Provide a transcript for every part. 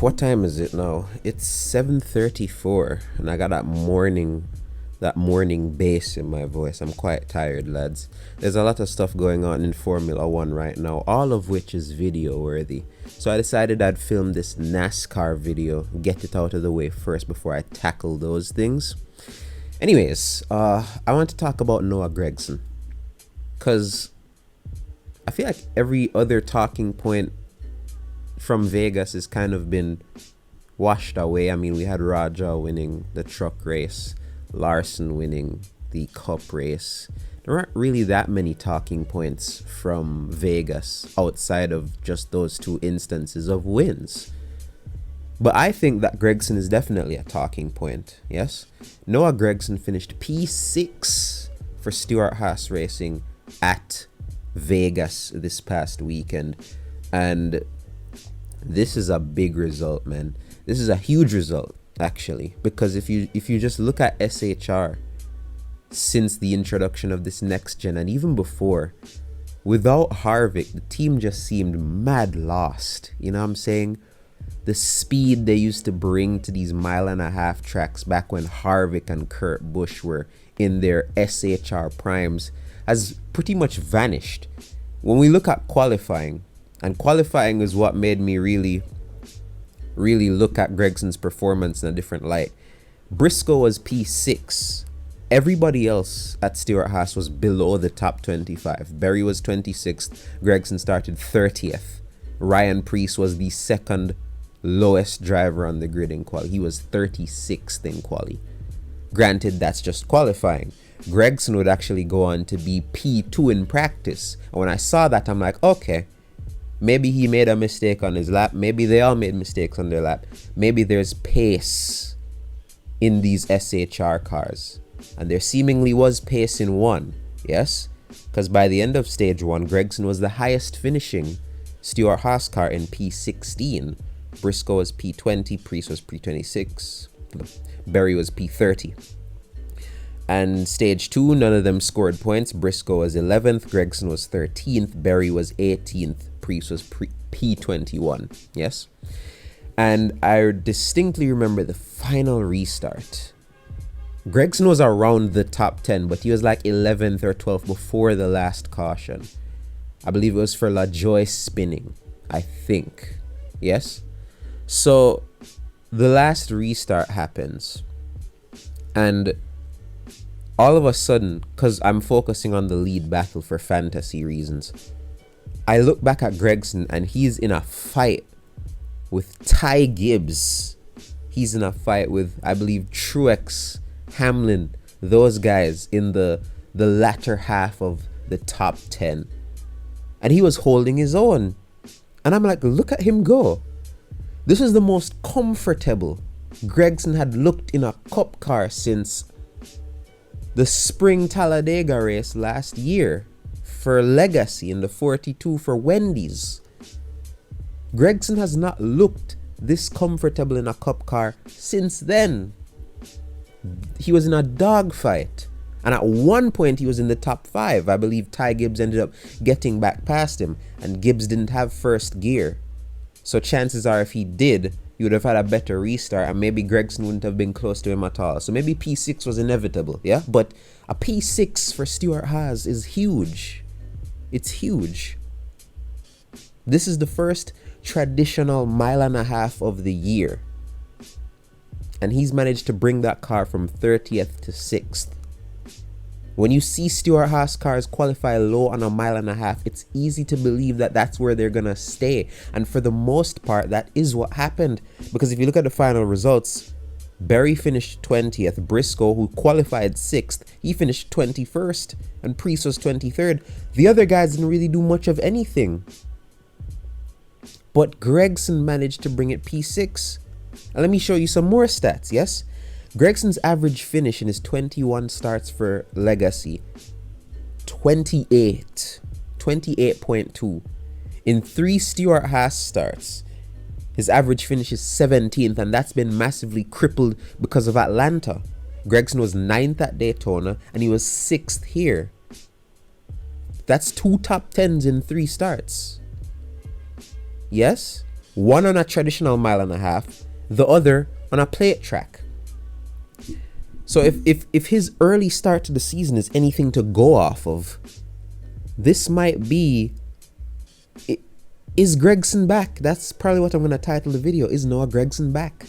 What time is it now? It's 7:34 and I got that morning bass in my voice. I'm quite tired, lads. There's a lot of stuff going on in Formula 1 right now, all of which is video worthy. So I decided I'd film this NASCAR video, get it out of the way first before I tackle those things. Anyways, I want to talk about Noah Gragson, cuz I feel like every other talking point from Vegas has kind of been washed away. I mean, we had Raja winning the truck race, Larson winning the cup race. There aren't really that many talking points from Vegas outside of just those two instances of wins. But I think that Gragson is definitely a talking point, yes? Noah Gragson finished P6 for Stewart Haas Racing at Vegas this past weekend. And this is a big result, man. This is a huge result, actually, because if you just look at SHR since the introduction of this next gen and even before, without Harvick, the team just seemed mad lost. You know what I'm saying? The speed they used to bring to these mile-and-a-half tracks back when Harvick and Kurt Busch were in their SHR primes has pretty much vanished. When we look at qualifying, and qualifying is what made me really look at Gragson's performance in a different light. Briscoe was P6. Everybody else at Stewart Haas was below the top 25. Berry was 26th. Gragson started 30th. Ryan Preece was the second lowest driver on the grid in quali. He was 36th in quali. Granted, that's just qualifying. Gragson would actually go on to be P2 in practice. And when I saw that, I'm like, okay, maybe he made a mistake on his lap. Maybe they all made mistakes on their lap. Maybe there's pace in these SHR cars. And there seemingly was pace in one, yes? Because by the end of stage one, Gragson was the highest finishing Stewart Haas car in P16. Briscoe was P20, Preece was P26, Berry was P30. And stage 2, none of them scored points. Briscoe was 11th, Gragson was 13th, Berry was 18th, Preece was P21, yes? And I distinctly remember the final restart. Gragson was around the top 10, but he was like 11th or 12th before the last caution. I believe it was for LaJoie spinning, I think, yes? So the last restart happens, and all of a sudden, because I'm focusing on the lead battle for fantasy reasons, I look back at Gragson and he's in a fight with Ty Gibbs. He's in a fight with, I believe, Truex, Hamlin, those guys in the latter half of the top 10. And he was holding his own. And I'm like, look at him go. This is the most comfortable Gragson had looked in a cup car since the spring Talladega race last year for Legacy in the 42 for Wendy's. Gragson has not looked this comfortable in a cup car since then. He was in a dogfight. And at one point he was in the top 5. I believe Ty Gibbs ended up getting back past him. And Gibbs didn't have first gear. So chances are if he did, he would have had a better restart. And maybe Gragson wouldn't have been close to him at all. So maybe P6 was inevitable. Yeah. But a P6 for Stewart Haas is huge. It's huge. This is the first traditional mile-and-a-half of the year. And he's managed to bring that car from 30th to 6th. When you see Stewart Haas cars qualify low on a mile-and-a-half, it's easy to believe that that's where they're going to stay. And for the most part, that is what happened. Because if you look at the final results, Berry finished 20th. Briscoe, who qualified 6th, he finished 21st. And Preece was 23rd. The other guys didn't really do much of anything. But Gragson managed to bring it P6. And let me show you some more stats, yes? Gragson's average finish in his 21 starts for Legacy, 28.2. In 3 Stewart Haas starts, his average finish is 17th, and that's been massively crippled because of Atlanta. Gragson was 9th at Daytona, and he was 6th here. That's 2 top 10s in 3 starts. Yes? One on a traditional 1.5 miles, the other on a plate track. So if his early start to the season is anything to go off of, this might be... Is Gragson back? That's probably what I'm going to title the video. Is Noah Gragson back?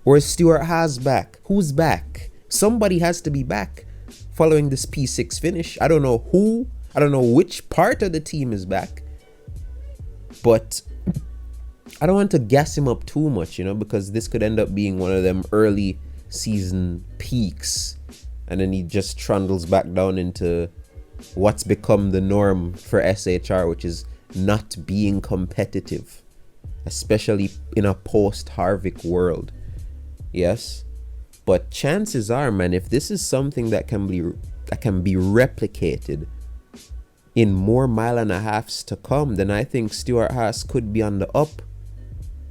Or is Stewart Haas back? Who's back? Somebody has to be back following this P6 finish. I don't know who. I don't know which part of the team is back. But I don't want to gas him up too much, you know, because this could end up being one of them early season peaks. And then he just trundles back down into what's become the norm for SHR, which is not being competitive, especially in a post-Harvick world. Yes, but chances are, man, if this is something that can be replicated in more 1.5 miles to come, then I think Stewart Haas could be on the up.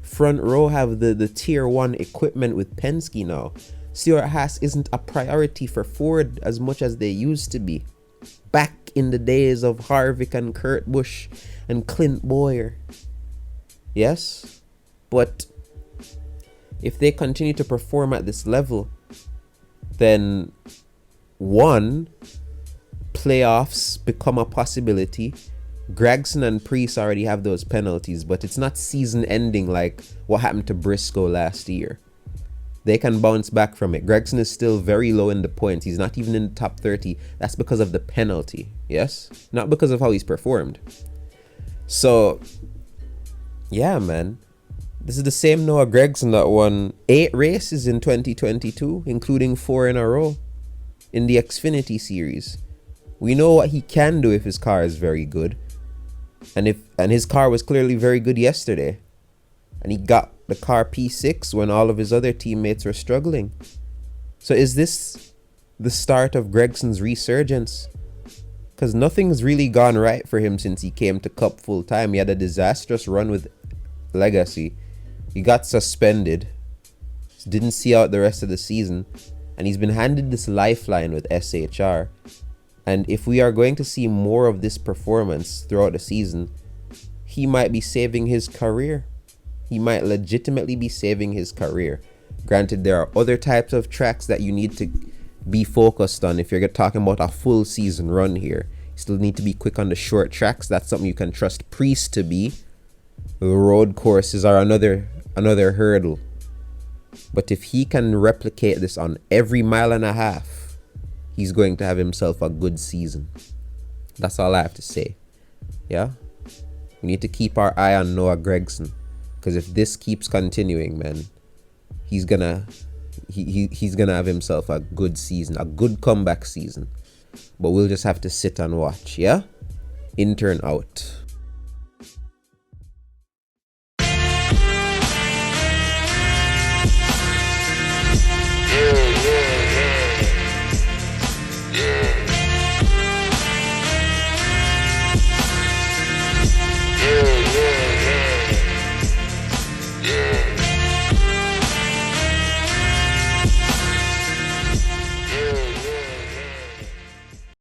Front row have the tier 1 equipment with Penske now. Stewart Haas isn't a priority for Ford as much as they used to be back in the days of Harvick and Kurt Busch and Clint Boyer. Yes, but if they continue to perform at this level, then one, playoffs become a possibility. Gragson and Priest already have those penalties, but it's not season ending like what happened to Briscoe last year. They can bounce back from it. Gragson is still very low in the points. He's not even in the top 30. That's because of the penalty. Yes? Not because of how he's performed. So, yeah, man. This is the same Noah Gragson that won 8 races in 2022, including 4 in a row in the Xfinity series. We know what he can do if his car is very good. And his car was clearly very good yesterday. And he got the car P6 when all of his other teammates were struggling. So is this the start of Gragson's resurgence? Because nothing's really gone right for him since he came to Cup full time. He had a disastrous run with Legacy. He got suspended. Didn't see out the rest of the season. And he's been handed this lifeline with SHR. And if we are going to see more of this performance throughout the season, he might be saving his career. He might legitimately be saving his career. Granted, there are other types of tracks that you need to be focused on if you're talking about a full season run here. You still need to be quick on the short tracks. That's something you can trust Priest to be. The road courses are another hurdle. But if he can replicate this on every 1.5 miles, he's going to have himself a good season. That's all I have to say. Yeah? We need to keep our eye on Noah Gragson. Because if this keeps continuing, man, he's gonna have himself a good season, a good comeback season. But we'll just have to sit and watch, yeah? Intern out.